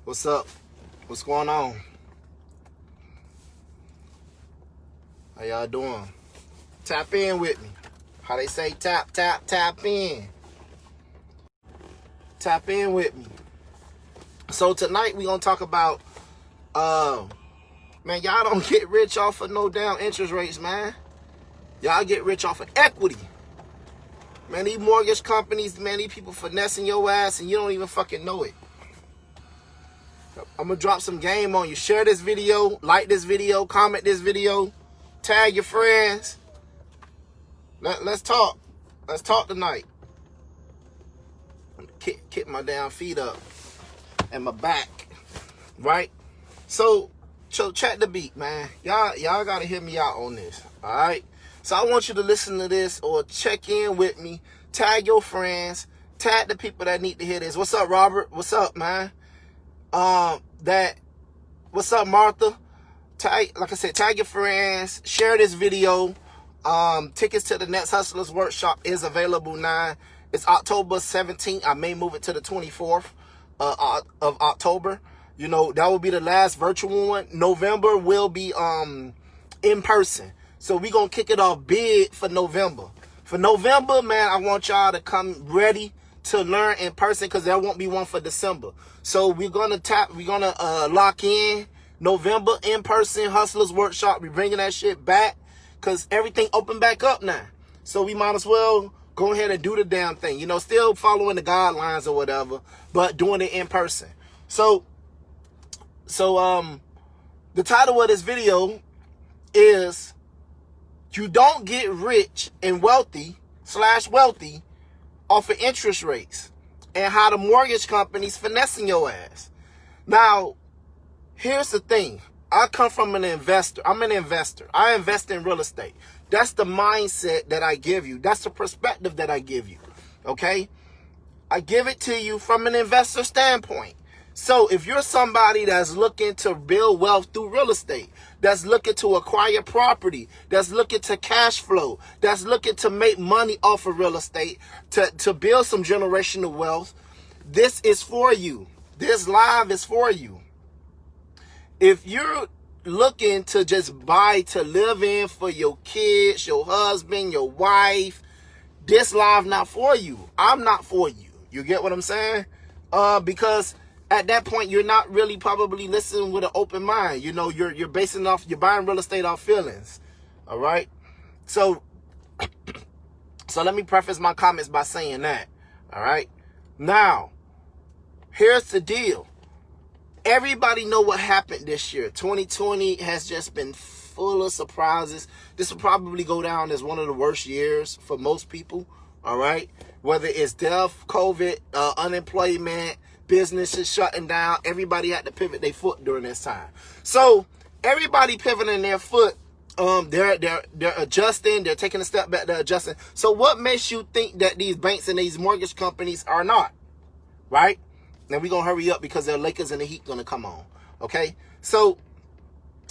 What's up? What's going on? How y'all doing? Tap in with me. How they say tap in. Tap in with me. So tonight we gonna talk about man, y'all don't get rich off of no damn interest rates, man. Y'all get rich off of equity. Man, these mortgage companies, man, these people finessing your ass and you don't even fucking know it. I'm gonna drop some game on you. Share this video, like this video, comment this video, tag your friends. Let's talk. Let's talk tonight. Kick my damn feet up and my back, right? So check the beat, man. Y'all gotta hear me out on this, all right? So I want you to listen to this or check in with me. Tag your friends. Tag the people that need to hear this. What's up, Robert? What's up, man? What's up, Martha? Like I said, tag your friends. Share this video. Tickets to the Next Hustlers Workshop is available now. It's October 17th. I may move it to the 24th of October. You know, that will be the last virtual one. November will be in person. So we're going to kick it off big for November. For November, man, I want y'all to come ready to learn in person because there won't be one for December. So we're going to lock in November in person Hustlers Workshop. We're bringing that shit back because everything opened back up now. So we might as well go ahead and do the damn thing. You know, still following the guidelines or whatever, but doing it in person. So the title of this video is You Don't Get Rich and Wealthy /wealthy off of interest rates and how the mortgage companies finessing your ass. Now, here's the thing. I come from an investor. I'm an investor. I invest in real estate. That's the mindset that I give you. That's the perspective that I give you. Okay? I give it to you from an investor standpoint. So if you're somebody that's looking to build wealth through real estate, that's looking to acquire property, that's looking to cash flow, that's looking to make money off of real estate, to build some generational wealth, this is for you. This live is for you. If you're looking to just buy to live in for your kids, your husband, your wife, this live not for you. I'm not for you. You get what I'm saying? Because at that point, you're not really probably listening with an open mind. You know, you're buying real estate off feelings. All right. So let me preface my comments by saying that. All right. Now, here's the deal. Everybody know what happened this year. 2020 has just been full of surprises. This will probably go down as one of the worst years for most people. All right. Whether it's death, COVID, unemployment, businesses shutting down, everybody had to pivot their foot during this time. So everybody pivoting their foot. They're adjusting. They're taking a step back. They're adjusting. So what makes you think that these banks and these mortgage companies are not? Right? Now we're going to hurry up because the Lakers and the Heat going to come on. Okay? So,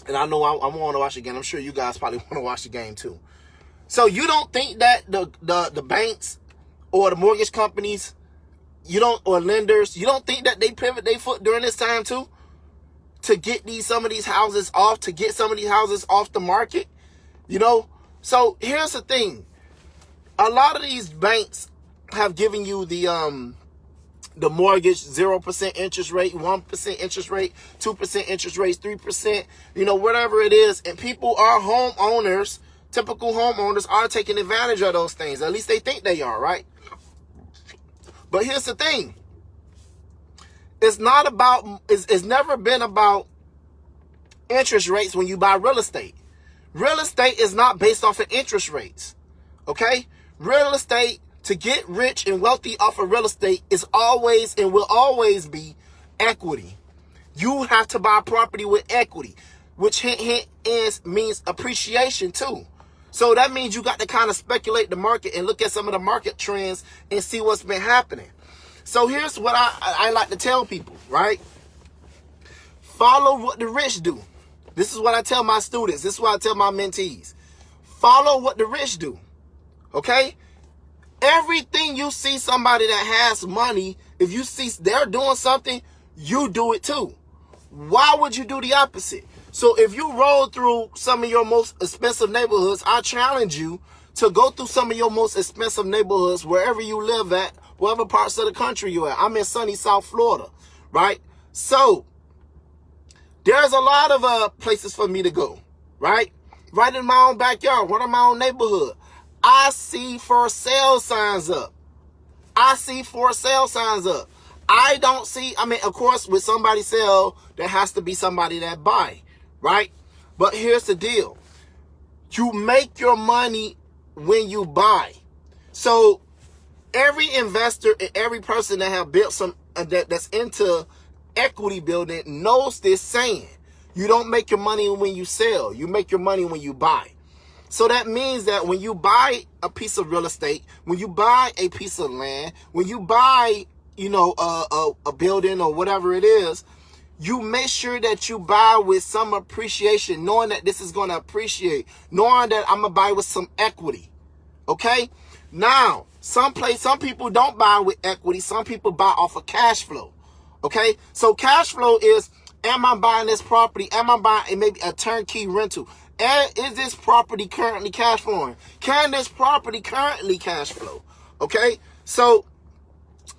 and I know I want to watch the game. I'm sure you guys probably want to watch the game too. So you don't think that the banks or the mortgage companies, or lenders, you don't think that they pivot their foot during this time too? To get some of these houses off the market? You know? So here's the thing. A lot of these banks have given you the mortgage 0% interest rate, 1% interest rate, 2% interest rates, 3%, whatever it is. And people are homeowners, typical homeowners are taking advantage of those things. At least they think they are, right? But here's the thing. It's never been about interest rates when you buy real estate. Real estate is not based off of interest rates. Okay? Real estate, to get rich and wealthy off of real estate, is always and will always be equity. You have to buy property with equity, which means appreciation too. So that means you got to kind of speculate the market and look at some of the market trends and see what's been happening. So here's what I like to tell people, right? Follow what the rich do. This is what I tell my students. This is what I tell my mentees. Follow what the rich do. Okay? Everything you see somebody that has money, if you see they're doing something, you do it too. Why would you do the opposite? So if you roll through some of your most expensive neighborhoods, I challenge you to go through some of your most expensive neighborhoods, wherever you live at, whatever parts of the country you're at. I'm in sunny South Florida, right? So there's a lot of places for me to go, right? Right in my own backyard, right in my own neighborhood. I see for sale signs up. I see for sale signs up. I don't see, I mean, of course, with somebody sell, there has to be somebody that buy, right? But here's the deal. You make your money when you buy. So every investor and every person that have built some, that's into equity building knows this saying. You don't make your money when you sell. You make your money when you buy. So that means that when you buy a piece of real estate, when you buy a piece of land, when you buy, you know, a building or whatever it is, you make sure that you buy with some appreciation, knowing that this is going to appreciate, knowing that I'm going to buy with some equity. Okay? Now, some people don't buy with equity. Some people buy off of cash flow. Okay? So cash flow is, am I buying this property? Am I buying maybe a turnkey rental? And is this property currently cash flowing? Can this property currently cash flow? Okay? So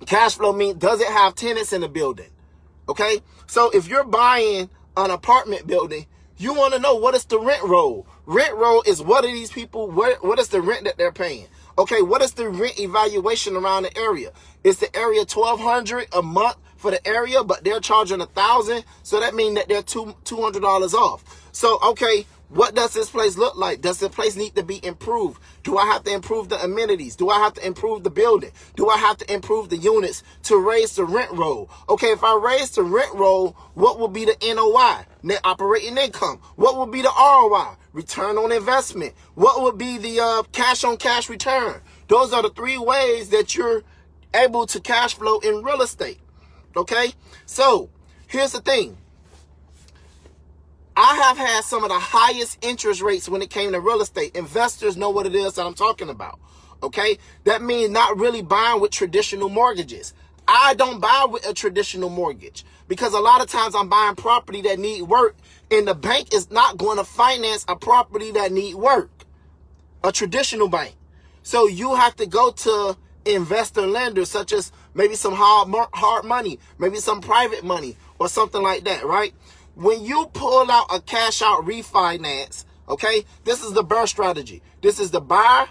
cash flow means, does it have tenants in the building? Okay? So if you're buying an apartment building, you want to know, what is the rent roll? Rent roll is, what are these people, what is the rent that they're paying? Okay, what is the rent evaluation around the area? Is the area $1,200 a month for the area, but they're charging $1,000? So that means that they're $200 off. So, okay, what does this place look like? Does the place need to be improved? Do I have to improve the amenities? Do I have to improve the building? Do I have to improve the units to raise the rent roll? Okay, if I raise the rent roll, what will be the NOI, net operating income? What will be the ROI, return on investment? What would be the cash on cash return? Those are the three ways that you're able to cash flow in real estate. Okay, so here's the thing. I have had some of the highest interest rates when it came to real estate. Investors know what it is that I'm talking about. Okay, that means not really buying with traditional mortgages. I don't buy with a traditional mortgage because a lot of times I'm buying property that need work, and the bank is not going to finance a property that need work, a traditional bank. So you have to go to investor lenders, such as maybe some hard money, maybe some private money or something like that, right? When you pull out a cash out refinance, okay, this is the BRRRR strategy. This is the buy,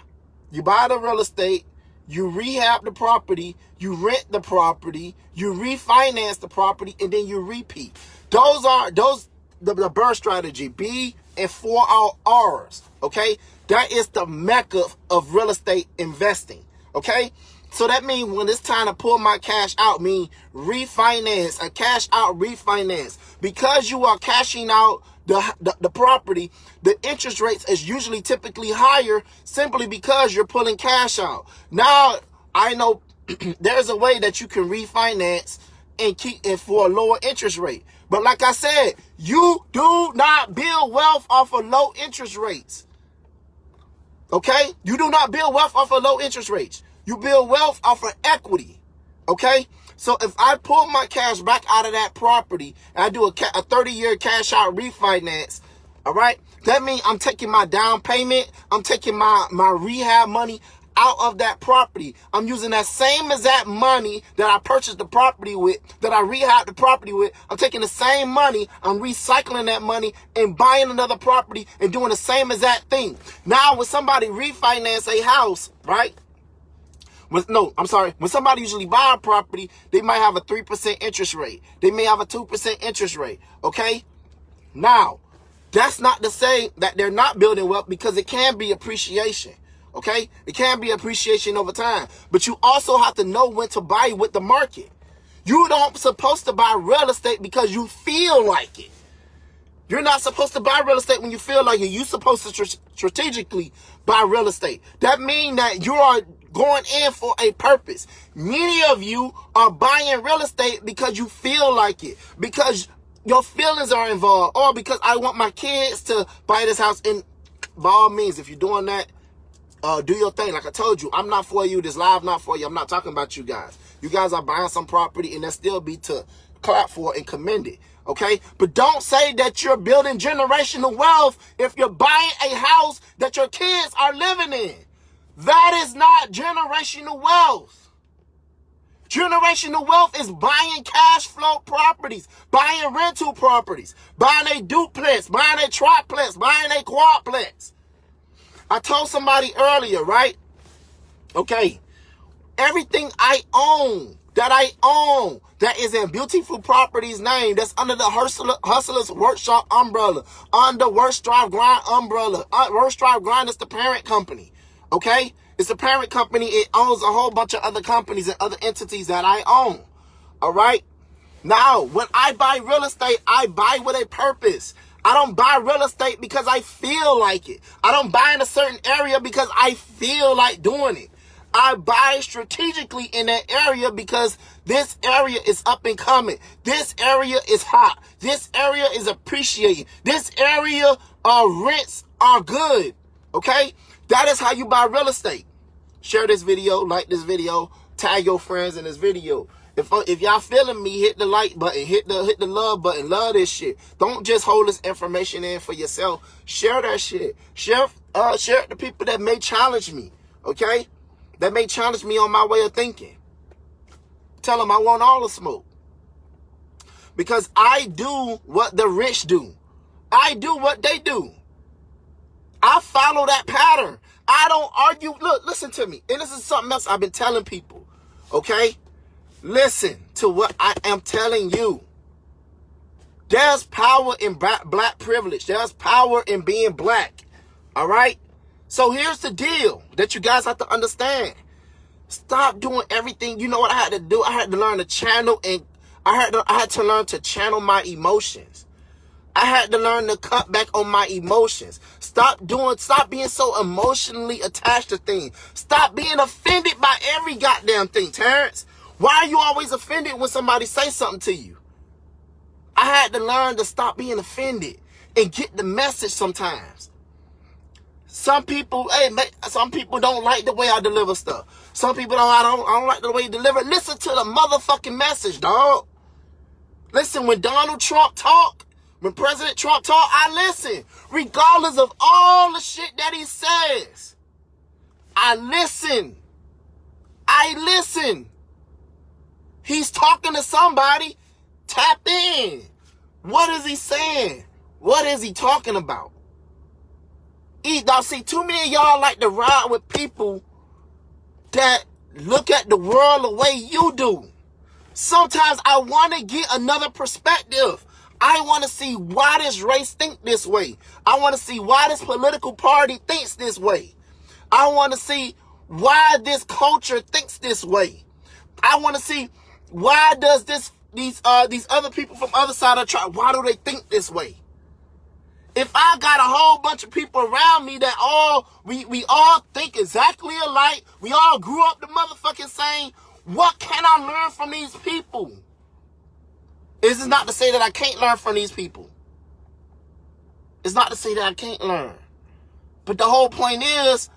you buy the real estate, you rehab the property, you rent the property, you refinance the property, and then you repeat. Those are the BRRRR strategy, B and 4 R's, okay? That is the mecca of real estate investing, okay? So that means when it's time to pull my cash out, mean refinance, a cash out refinance. Because you are cashing out the property, the interest rates is usually typically higher simply because you're pulling cash out. Now, I know there's a way that you can refinance and keep it for a lower interest rate. But like I said, you do not build wealth off of low interest rates. Okay? You do not build wealth off of low interest rates. You build wealth off of equity, okay? So if I pull my cash back out of that property and I do a 30-year cash out refinance, all right, that means I'm taking my down payment, I'm taking my rehab money out of that property. I'm using that same exact money that I purchased the property with, that I rehabbed the property with. I'm taking the same money, I'm recycling that money and buying another property and doing the same exact thing. Now, when somebody refinance a house, right? When somebody usually buy a property, they might have a 3% interest rate. They may have a 2% interest rate, okay? Now, that's not to say that they're not building wealth, because it can be appreciation, okay? It can be appreciation over time. But you also have to know when to buy with the market. You don't supposed to buy real estate because you feel like it. You're not supposed to buy real estate when you feel like it. You're supposed to strategically buy real estate. That means that you are going in for a purpose. Many of you are buying real estate because you feel like it, because your feelings are involved, or because I want my kids to buy this house. And by all means, if you're doing that, do your thing. Like I told you, I'm not for you. This live not for you. I'm not talking about you guys. You guys are buying some property, and that still be to clap for and commend it. Okay? But don't say that you're building generational wealth if you're buying a house that your kids are living in. That is not generational wealth. Generational wealth is buying cash flow properties, buying rental properties, buying a duplex, buying a triplex, buying a quadplex. I told somebody earlier, right? Okay, everything I own, that is in Beautiful Properties name, that's under the Hustlers Workshop umbrella, under Work Strive Grind umbrella. Work Strive Grind is the parent company, okay? It's a parent company. It owns a whole bunch of other companies and other entities that I own. All right? Now, when I buy real estate, I buy with a purpose. I don't buy real estate because I feel like it. I don't buy in a certain area because I feel like doing it. I buy strategically in that area because this area is up and coming. This area is hot. This area is appreciated. This area rents are good. Okay? That is how you buy real estate. Share this video, like this video, tag your friends in this video. If y'all feeling me, hit the like button, hit the love button, love this shit. Don't just hold this information in for yourself. Share that shit. Share it to people that may challenge me, okay? That may challenge me on my way of thinking. Tell them I want all the smoke. Because I do what the rich do. I do what they do. I follow that pattern. I don't argue. Look, listen to me. And this is something else I've been telling people. Okay? Listen to what I am telling you. There's power in black privilege. There's power in being black. All right? So here's the deal that you guys have to understand. Stop doing everything. You know what I had to do? I had to learn to channel, and I had to learn to channel my emotions. I had to learn to cut back on my emotions. Stop being so emotionally attached to things. Stop being offended by every goddamn thing, Terrence. Why are you always offended when somebody says something to you? I had to learn to stop being offended and get the message sometimes. Some people don't like the way I deliver stuff. Some people I don't like the way you deliver it. Listen to the motherfucking message, dog. Listen, when Donald Trump talk, when President Trump talk, I listen. Regardless of all the shit that he says. I listen. He's talking to somebody. Tap in. What is he saying? What is he talking about? Now, see, too many of y'all like to ride with people that look at the world the way you do. Sometimes I want to get another perspective. I want to see why this race think this way. I want to see why this political party thinks this way. I want to see why this culture thinks this way. I want to see why does these other people from other side of the tribe, why do they think this way? If I got a whole bunch of people around me that we all think exactly alike, we all grew up the motherfucking same, what can I learn from these people? This is not to say that I can't learn from these people. It's not to say that I can't learn. But the whole point is,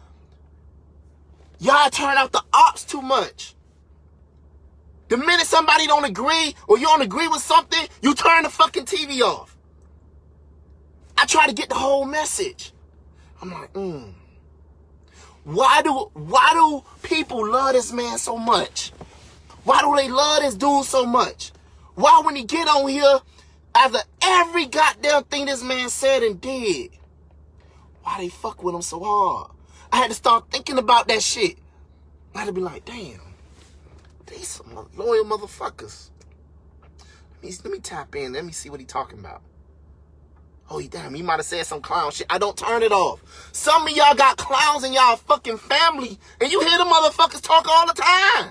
y'all turn out the ops too much. The minute somebody don't agree or you don't agree with something, you turn the fucking TV off. I try to get the whole message. I'm like, Why do people love this man so much? Why do they love this dude so much? Why when he get on here, after every goddamn thing this man said and did, why they fuck with him so hard? I had to start thinking about that shit. I had to be like, damn, these some loyal motherfuckers. Let me tap in. Let me see what he talking about. Oh, damn, he might have said some clown shit. I don't turn it off. Some of y'all got clowns in y'all fucking family, and you hear the motherfuckers talk all the time.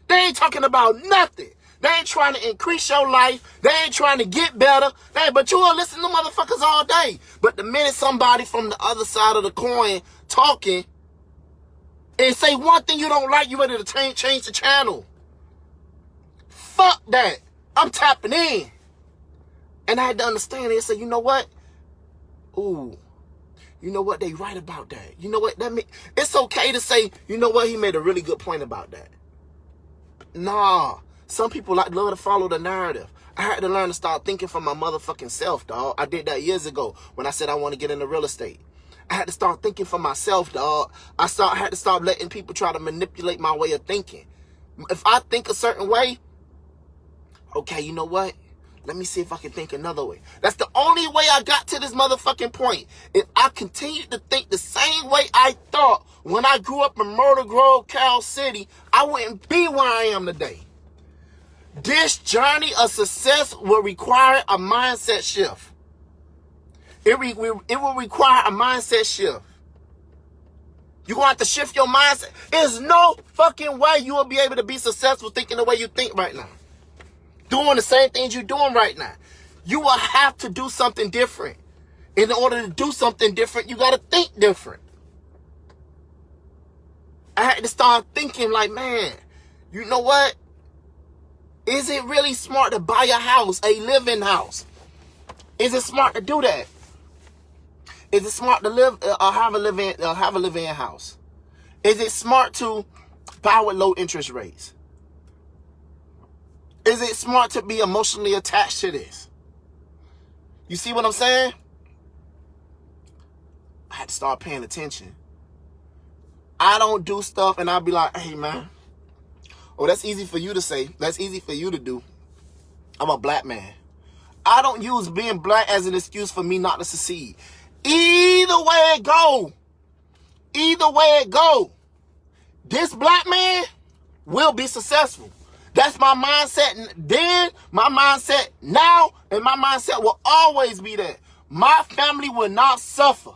They ain't talking about nothing. They ain't trying to increase your life. They ain't trying to get better. But you will listen to motherfuckers all day. But the minute somebody from the other side of the coin talking and say one thing you don't like, you ready to change the channel. Fuck that. I'm tapping in. And I had to understand it and say, you know what? Ooh, you know what? They right about that. You know what? It's okay to say, you know what? He made a really good point about that. Nah. Some people love to follow the narrative. I had to learn to start thinking for my motherfucking self, dog. I did that years ago when I said I want to get into real estate. I had to start thinking for myself, dog. I had to stop letting people try to manipulate my way of thinking. If I think a certain way, okay, you know what? Let me see if I can think another way. That's the only way I got to this motherfucking point. If I continued to think the same way I thought when I grew up in Myrtle Grove, Cal City, I wouldn't be where I am today. This journey of success will require a mindset shift. It will require a mindset shift. You're going to have to shift your mindset. There's no fucking way you will be able to be successful thinking the way you think right now. Doing the same things you're doing right now. You will have to do something different. In order to do something different, you got to think different. I had to start thinking like, man, you know what? Is it really smart to buy a house, a living house? Is it smart to do that? Is it smart to live have a live-in house? Is it smart to buy with low interest rates? Is it smart to be emotionally attached to this? You see what I'm saying? I had to start paying attention. I don't do stuff and I'll be like, hey, man. Oh, that's easy for you to say. That's easy for you to do. I'm a black man. I don't use being black as an excuse for me not to succeed. Either way it go, this black man will be successful. That's my mindset then, my mindset now, and my mindset will always be that. My family will not suffer.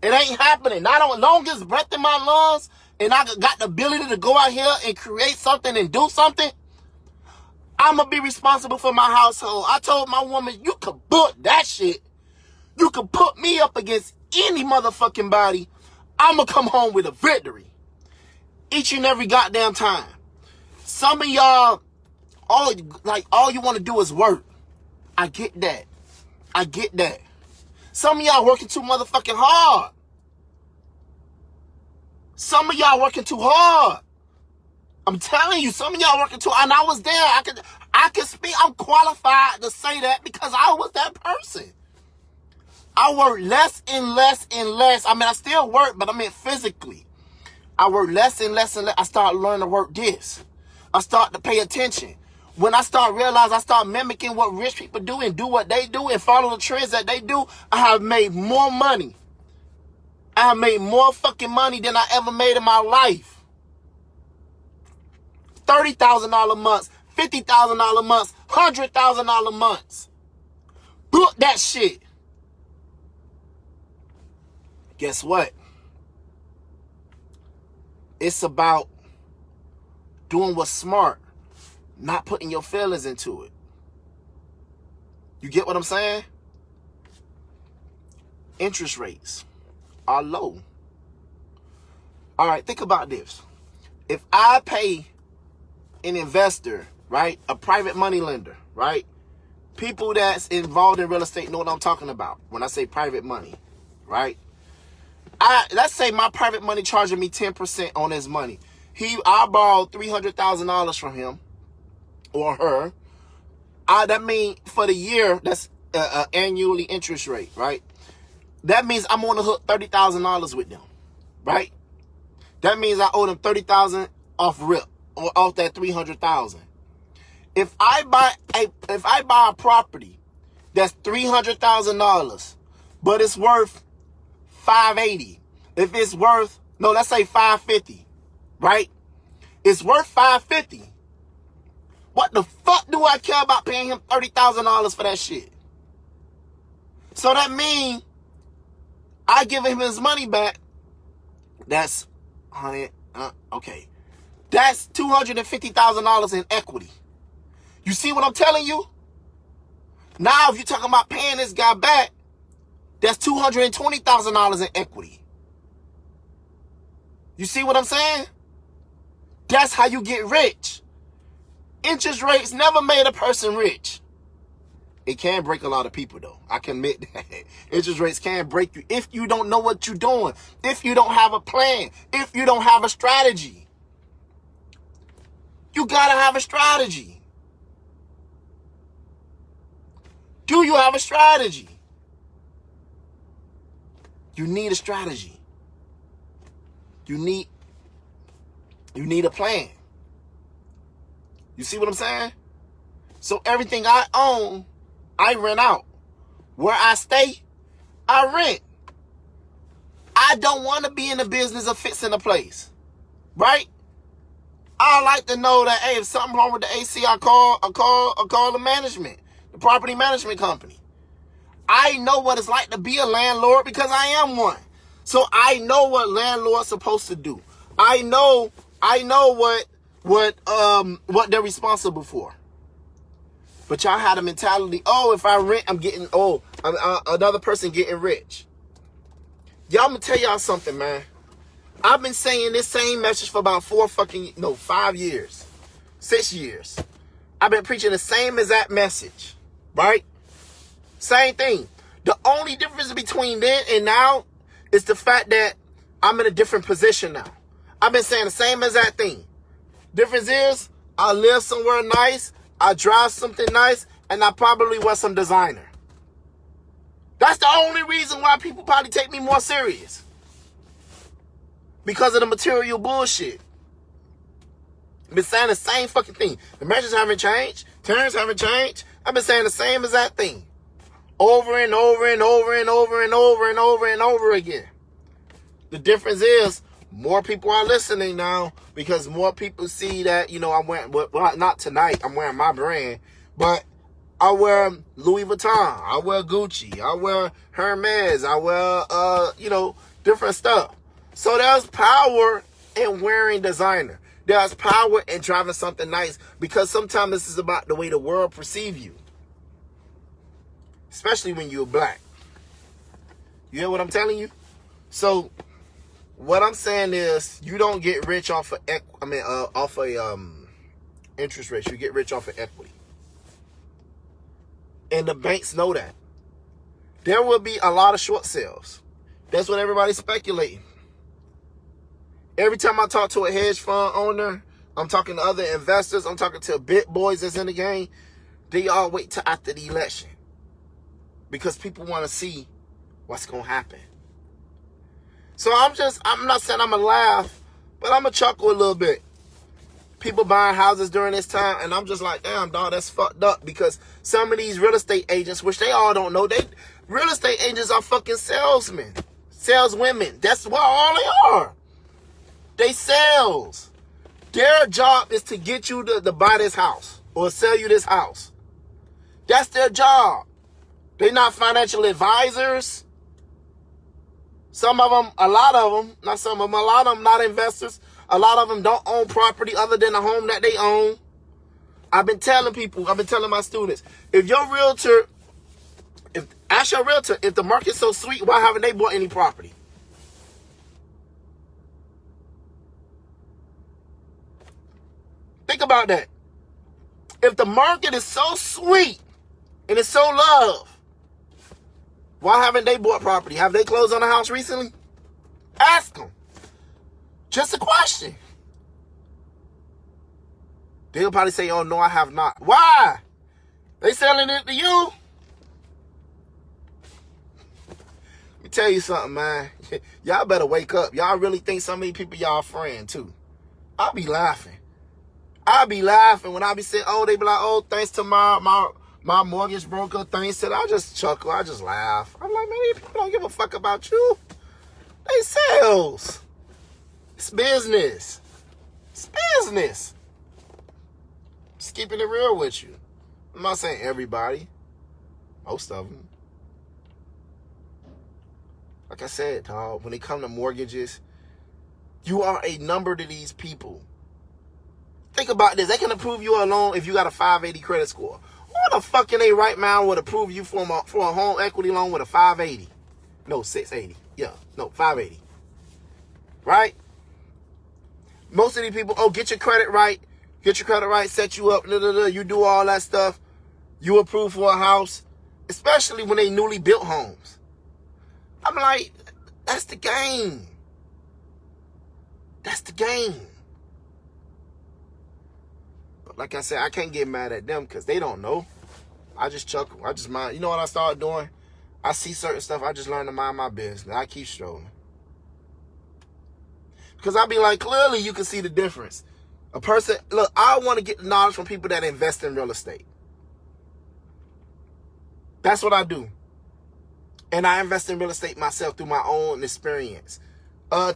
It ain't happening. Not on longest breath in my lungs, and I got the ability to go out here and create something and do something. I'm going to be responsible for my household. I told my woman, you could book that shit. You could put me up against any motherfucking body. I'm going to come home with a victory. Each and every goddamn time. Some of y'all, all you want to do is work. I get that. Some of y'all working too motherfucking hard. Some of y'all working too hard. I'm telling you, some of y'all working too hard. And I was there. I can speak. I'm qualified to say that because I was that person. I work less and less and less. I mean, I still work, but I mean physically. I work less and less and less. I start learning to work this. I start to pay attention. When I start realizing, I start mimicking what rich people do and do what they do and follow the trends that they do, I have made more money. I have made more fucking money than I ever made in my life. $30,000 months, $50,000 months, $100,000 months. Book that shit. Guess what? It's about doing what's smart, not putting your feelings into it. You get what I'm saying? Interest rates are low. All right, think about this. If I pay an investor, right, a private money lender, right, people that's involved in real estate know what I'm talking about when I say private money, right? Let's say my private money charging me 10% on his money. I borrowed $300,000 from him or her. That means for the year, that's annually interest rate, right? That means I'm on the hook $30,000 with them, right? That means I owe them $30,000 off rip or off that $300,000. If I buy a property that's $300,000, but it's worth $580. If it's worth, no, let's say $550, right? It's worth $550. What the fuck do I care about paying him $30,000 for that shit? So that means I give him his money back. That's okay. That's $250,000 in equity. You see what I'm telling you? Now, if you're talking about paying this guy back, that's $220,000 in equity. You see what I'm saying? That's how you get rich. Interest rates never made a person rich. It can break a lot of people, though. I can admit that. Interest rates can break you if you don't know what you're doing, if you don't have a plan, if you don't have a strategy. You got to have a strategy. Do you have a strategy? You need a strategy. You need a plan. You see what I'm saying? So everything I own, I rent out. Where I stay, I rent. I don't want to be in the business of fixing a place. Right? I like to know that, hey, if something wrong with the AC, I call the management, the property management company. I know what it's like to be a landlord because I am one. So I know what landlords supposed to do. I know what they're responsible for. But y'all had a mentality, oh, if I rent, I'm getting, another person getting rich. Y'all, I'm gonna tell y'all something, man. I've been saying this same message for about 5 years, 6 years. I've been preaching the same exact message, right? Same thing. The only difference between then and now is the fact that I'm in a different position now. I've been saying the same exact thing. Difference is I live somewhere nice, I drive something nice, and I probably wear some designer. That's the only reason why people probably take me more serious. Because of the material bullshit. I've been saying the same fucking thing. The measures haven't changed. Terms haven't changed. I've been saying the same exact thing. Over and over and over and over and over and over and over again. The difference is more people are listening now because more people see that, I'm wearing, well, not tonight, I'm wearing my brand, but I wear Louis Vuitton, I wear Gucci, I wear Hermes, I wear, different stuff. So there's power in wearing designer. There's power in driving something nice because sometimes this is about the way the world perceives you. Especially when you're black. You hear what I'm telling you? So what I'm saying is you don't get rich off of interest rates. You get rich off of equity. And the banks know that. There will be a lot of short sales. That's what everybody's speculating. Every time I talk to a hedge fund owner, I'm talking to other investors, I'm talking to big boys that's in the game, they all wait till after the election. Because people want to see what's going to happen. So I'm not saying I'm going to laugh, but I'm going to chuckle a little bit. People buying houses during this time, and I'm just like, damn, dog, that's fucked up. Because some of these real estate agents, which they all don't know, real estate agents are fucking salesmen, saleswomen. That's what all they are. They sales. Their job is to get you to buy this house or sell you this house. That's their job. They're not financial advisors. Some of them, a lot of them, not some of them, a lot of them not investors. A lot of them don't own property other than the home that they own. I've been telling my students, ask your realtor, if the market's so sweet, why haven't they bought any property? Think about that. If the market is so sweet and it's so love, why haven't they bought property? Have they closed on a house recently? Ask them. Just a question. They'll probably say, oh, no, I have not. Why? They selling it to you? Let me tell you something, man. Y'all better wake up. Y'all really think some of these people y'all friend, too. I'll be laughing. When I be saying, oh, they be like, oh, thanks to my mortgage broker, thanks to that. I just chuckle. I just laugh. I'm like, man, these people don't give a fuck about you. They sales. It's business. It's business. Just keeping it real with you. I'm not saying everybody. Most of them. Like I said, dog, when it comes to mortgages, you are a number to these people. Think about this. They can approve you a loan if you got a 580 credit score. Who the fuck in their right mind would approve you for a home equity loan with a 580? No, 680. Yeah, no, 580. Right? Most of these people, oh, get your credit right, set you up, you do all that stuff. You approve for a house, especially when they newly built homes. I'm like, that's the game. That's the game. But like I said, I can't get mad at them because they don't know. I just chuckle. I just mind. You know what I started doing? I see certain stuff. I just learn to mind my business. I keep strolling. Because I be like, clearly you can see the difference. A person, look, I want to get the knowledge from people that invest in real estate. That's what I do. And I invest in real estate myself through my own experience.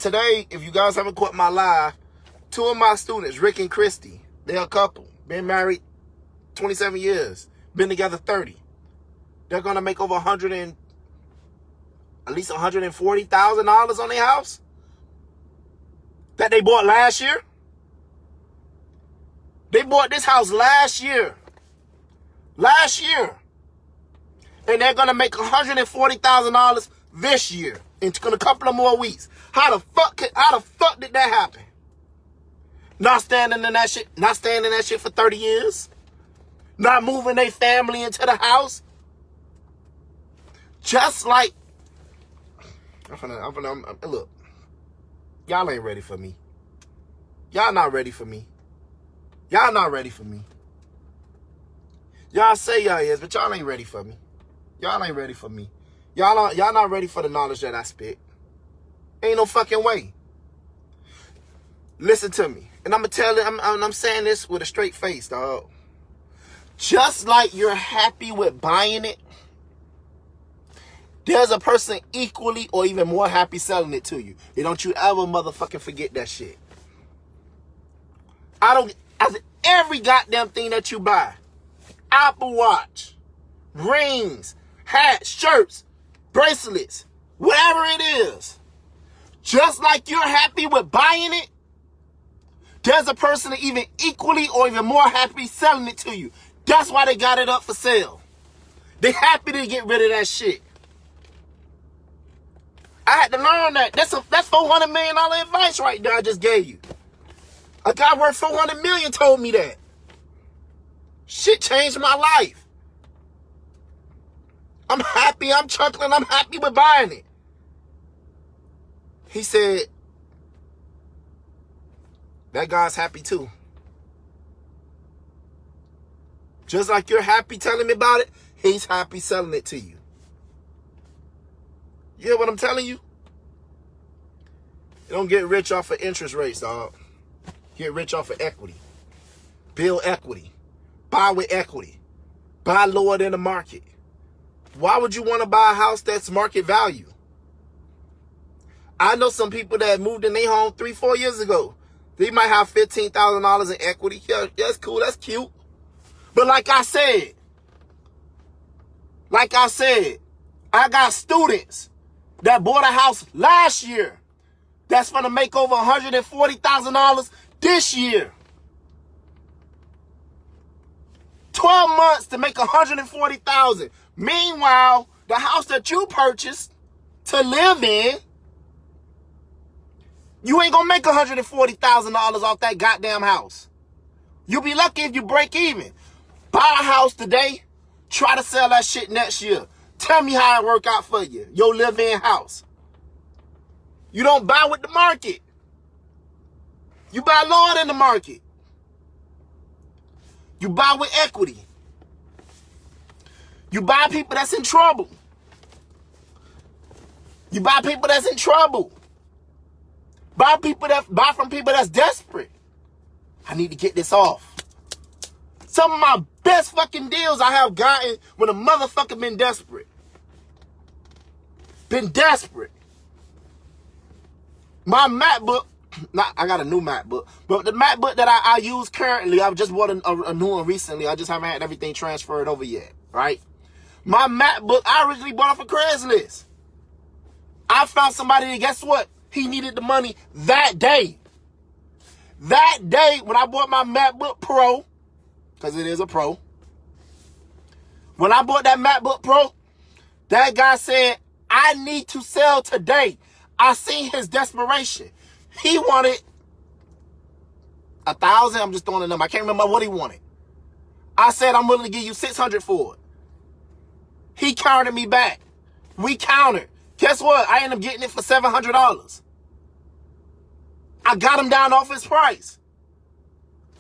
Today, if you guys haven't caught my live, 2 of my students, Rick and Christy, they're a couple. Been married 27 years. Been together 30. They're going to make over at least $140,000 on their house that they bought last year. They bought this house last year. Last year. And they're going to make $140,000 this year in a couple of more weeks. How the fuck did that happen? Not standing in that shit for 30 years. Not moving their family into the house. Just like, look, y'all ain't ready for me. Y'all not ready for me. Y'all not ready for me. Y'all say y'all is, but y'all ain't ready for me. Y'all ain't ready for me. Y'all not ready for the knowledge that I spit. Ain't no fucking way. Listen to me. And I'm saying this with a straight face, dog. Just like you're happy with buying it, there's a person equally or even more happy selling it to you. And don't you ever motherfucking forget that shit. Every goddamn thing that you buy, Apple Watch, rings, hats, shirts, bracelets, whatever it is, just like you're happy with buying it, there's a person even equally or even more happy selling it to you. That's why they got it up for sale. They happy to get rid of that shit. I had to learn that. That's $400 million advice right there I just gave you. A guy worth $400 million told me that. Shit changed my life. I'm happy, I'm chuckling, I'm happy with buying it. He said, that guy's happy too. Just like you're happy telling me about it, he's happy selling it to you. You hear what I'm telling you? You don't get rich off of interest rates, dog. Get rich off of equity. Build equity. Buy with equity. Buy lower than the market. Why would you want to buy a house that's market value? I know some people that moved in their home 3-4 years ago. They might have $15,000 in equity. Yeah, that's cool. That's cute. But like I said, I got students that bought a house last year that's going to make over $140,000 this year. 12 months to make $140,000. Meanwhile, the house that you purchased to live in, you ain't gonna make $140,000 off that goddamn house. You'll be lucky if you break even. Buy a house today, try to sell that shit next year. Tell me how it work out for you. Your live-in house. You don't buy with the market. You buy lower than the market. You buy with equity. You buy people that's in trouble. You buy people that's in trouble. Buy from people that's desperate. I need to get this off. Some of my best fucking deals I have gotten when a motherfucker been desperate. Been desperate. My MacBook, I got a new MacBook, but the MacBook that I use currently, I've just bought a new one recently. I just haven't had everything transferred over yet, right? My MacBook, I originally bought off of Craigslist. I found somebody that, guess what? He needed the money that day. That day, when I bought my MacBook Pro, because it is a Pro. When I bought that MacBook Pro, that guy said, I need to sell today. I seen his desperation. He wanted 1,000. I'm just throwing a number. I can't remember what he wanted. I said, I'm willing to give you 600 for it. He countered me back. We countered. Guess what? I ended up getting it for $700. I got him down off his price.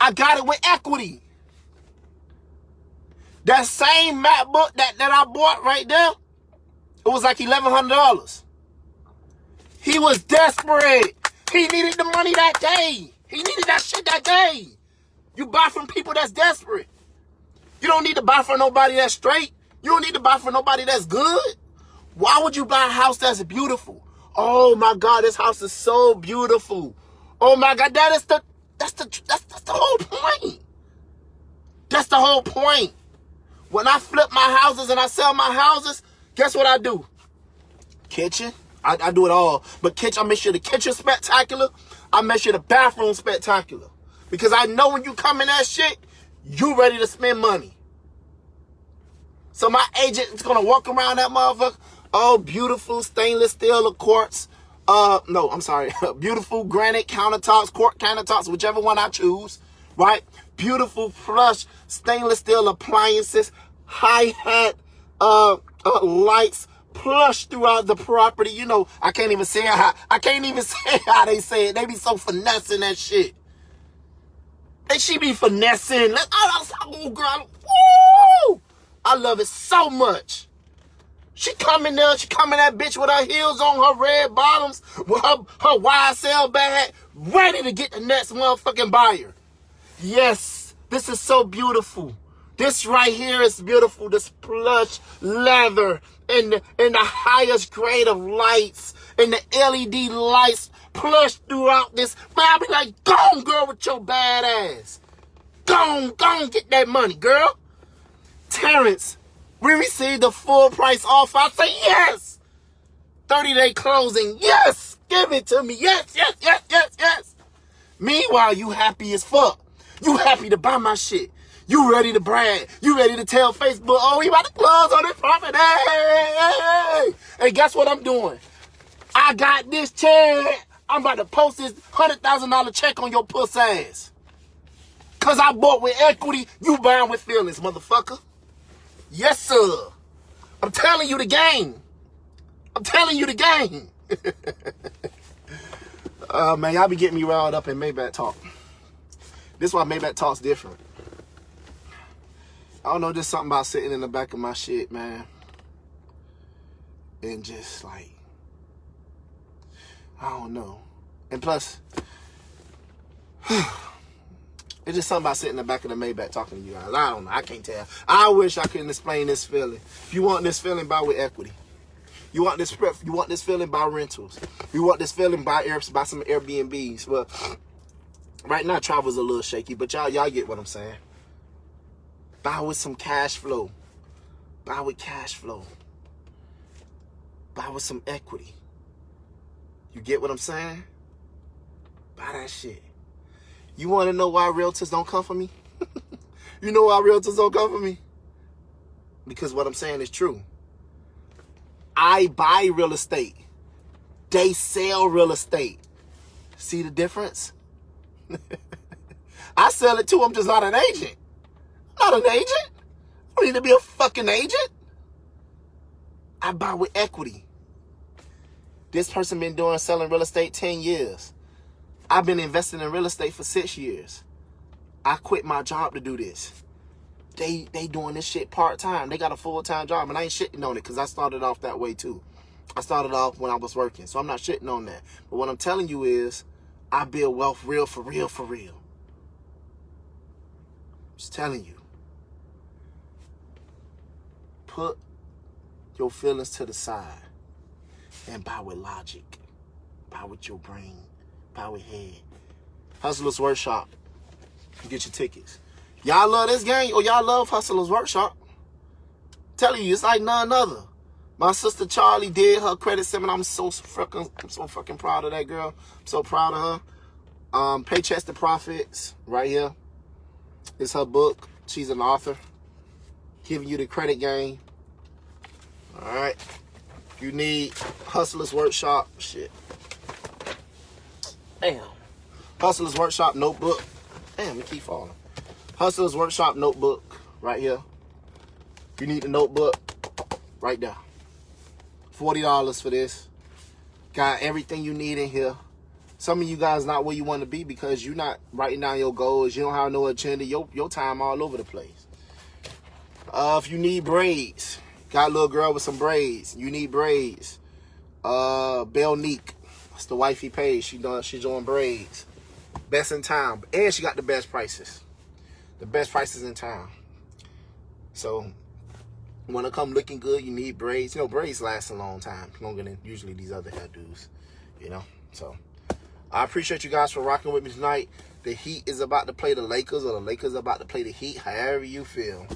I got it with equity. That same MacBook that I bought right there, it was like $1,100. He was desperate. He needed the money that day. He needed that shit that day. You buy from people that's desperate. You don't need to buy from nobody that's straight. You don't need to buy from nobody that's good. Why would you buy a house that's beautiful? Oh my God, this house is so beautiful. Oh my God, that's the whole point. That's the whole point. When I flip my houses and I sell my houses, guess what I do? Kitchen. I do it all. But kitchen, I make sure the kitchen's spectacular. I make sure the bathroom's spectacular. Because I know when you come in that shit, you ready to spend money. So my agent is going to walk around that motherfucker. Oh, beautiful stainless steel or quartz. No, I'm sorry. Beautiful granite countertops, quartz countertops, whichever one I choose. Right? Beautiful plush stainless steel appliances. Hi-hat lights. Plush throughout the property. You know, I can't even say how they say it. They be so finessing that shit. And she be finessing. Oh, girl. Woo! I love it so much. She come in there, that bitch with her heels on, her red bottoms, with her YSL bag, ready to get the next motherfucking buyer. Yes, this is so beautiful. This right here is beautiful. This plush leather and the highest grade of lights and the LED lights plush throughout this. Man, I be like, go on, girl, with your bad ass. Go on, get that money, girl. Terrence, we received the full price offer. I say yes. 30-day closing. Yes, give it to me. Yes. Meanwhile, you happy as fuck. You happy to buy my shit. You ready to brag. You ready to tell Facebook, oh, we about to close on this property. Hey. And guess what I'm doing? I got this check. I'm about to post this $100,000 check on your puss ass. Because I bought with equity, you buying with feelings, motherfucker. Yes, sir. I'm telling you the game. Man, y'all be getting me riled up in Maybach talk. This is why Maybach talk's different. I don't know, just something about sitting in the back of my shit, man. And just like, I don't know. And plus, it's just something about sitting in the back of the Maybach talking to you guys. I don't know. I can't tell. I wish I could explain this feeling. If you want this feeling, buy with equity. You want this feeling, buy rentals. You want this feeling, buy some Airbnbs. Well, right now, travel's a little shaky, but y'all get what I'm saying. Buy with some cash flow. Buy with cash flow. Buy with some equity. You get what I'm saying? Buy that shit. You want to know why realtors don't come for me? You know why realtors don't come for me? Because what I'm saying is true. I buy real estate. They sell real estate. See the difference? I sell it too. I'm just not an agent. I'm not an agent. I don't need to be a fucking agent. I buy with equity. This person been selling real estate 10 years. I've been investing in real estate for 6 years. I quit my job to do this. They doing this shit part-time. They got a full-time job, and I ain't shitting on it because I started off that way too. I started off when I was working, so I'm not shitting on that. But what I'm telling you is, I build wealth real for real. Just telling you. Put your feelings to the side and buy with logic. Buy with your brain. Buy with head. Hustlers Workshop. Get your tickets. Y'all love this game or y'all love Hustlers Workshop. I'm telling you, it's like none other. My sister Charlie did her credit seminar. I'm so fucking proud of that girl. I'm so proud of her. Paychecks to Profits, right here. It's her book. She's an author. Giving you the credit game. All right. You need Hustlers Workshop. Shit. Damn. Hustlers Workshop notebook. Damn, it keep falling. Hustlers Workshop notebook right here. You need the notebook right there. $40 for this. Got everything you need in here. Some of you guys not where you want to be because you're not writing down your goals. You don't have no agenda. Your time all over the place. If you need braids, got a little girl with some braids. You need braids. Belnique, that's the wifey page. She's doing braids. Best in town, and she got the best prices. The best prices in town. So, when it come looking good, you need braids. You know, braids last a long time, longer than usually these other hairdos. You know, so I appreciate you guys for rocking with me tonight. The Heat is about to play the Lakers, or the Lakers are about to play the Heat, however you feel.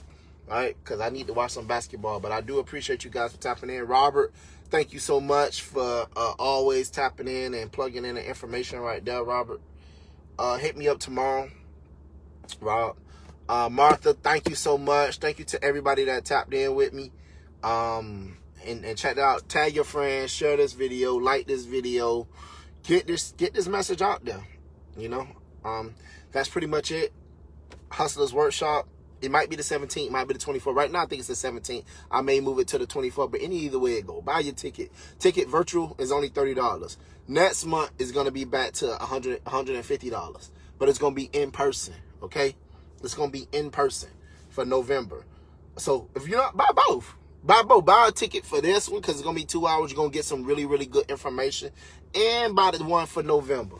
Right? Because I need to watch some basketball. But I do appreciate you guys for tapping in. Robert, thank you so much for always tapping in and plugging in the information right there, Robert. Hit me up tomorrow, Rob. Martha, thank you so much. Thank you to everybody that tapped in with me. And check it out. Tag your friends. Share this video. Like this video. Get this message out there. You know, that's pretty much it. Hustlers Workshop. It might be the 17th, might be the 24th. Right now, I think it's the 17th. I may move it to the 24th, but either way it go. Buy your ticket. Ticket virtual is only $30. Next month is going to be back to $150, but it's going to be in person, okay? It's going to be in person for November. So if you're not, buy both. Buy both. Buy a ticket for this one because it's going to be 2 hours. You're going to get some really, really good information. And buy the one for November.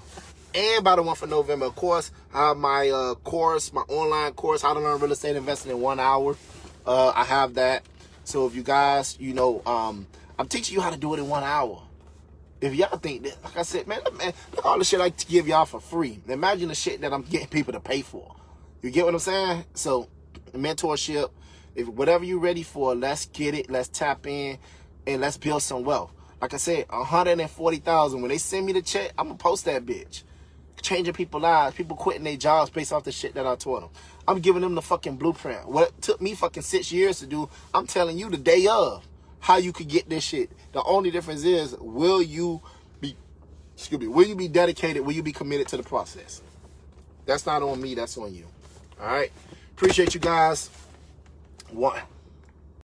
And by the one for November, of course, I have my course, my online course, How to Learn Real Estate Investing in 1 hour. I have that. So if you guys, you know, I'm teaching you how to do it in 1 hour. If y'all think that, like I said, man, look at all the shit I give y'all for free. Imagine the shit that I'm getting people to pay for. You get what I'm saying? So, mentorship, if whatever you're ready for, let's get it. Let's tap in and let's build some wealth. Like I said, 140,000. When they send me the check, I'm gonna post that bitch. Changing people's lives, people quitting their jobs based off the shit that I taught them. I'm giving them the fucking blueprint. What it took me fucking 6 years to do, I'm telling you the day of how you could get this shit. The only difference is, will you be dedicated? Will you be committed to the process? That's not on me, that's on you. All right. Appreciate you guys. One.